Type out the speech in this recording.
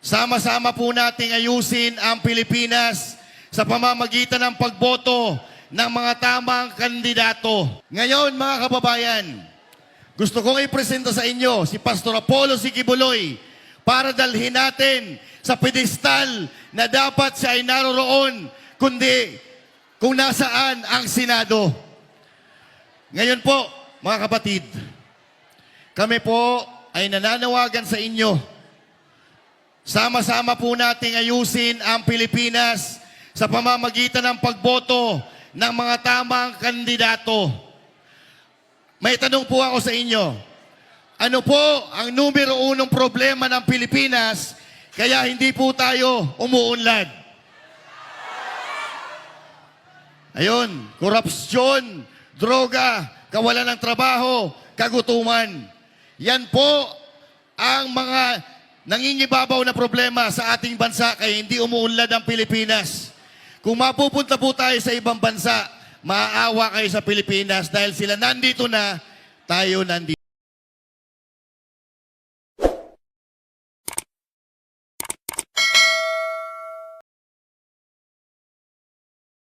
Sama-sama po nating ayusin ang Pilipinas sa pamamagitan ng pagboto ng mga tamang kandidato. Ngayon, mga kababayan, gusto kong ipresenta sa inyo si Pastor Apollo Sikibuloy para dalhin natin sa pedestal na dapat siya ay naroroon, kundi kung nasaan ang Senado. Ngayon po, mga kapatid, kami po ay nananawagan sa inyo. Sama-sama po nating ayusin ang Pilipinas sa pamamagitan ng pagboto ng mga tamang kandidato. May tanong po ako sa inyo. Ano po ang numero unong problema ng Pilipinas kaya hindi po tayo umuunlad? Ayun, korupsyon, droga, kawalan ng trabaho, kagutuman. Yan po ang mga nangingibabaw na problema sa ating bansa kaya hindi umuunlad ang Pilipinas. Kung mapupunta po tayo sa ibang bansa, maaawa kayo sa Pilipinas dahil sila nandito na, tayo nandito.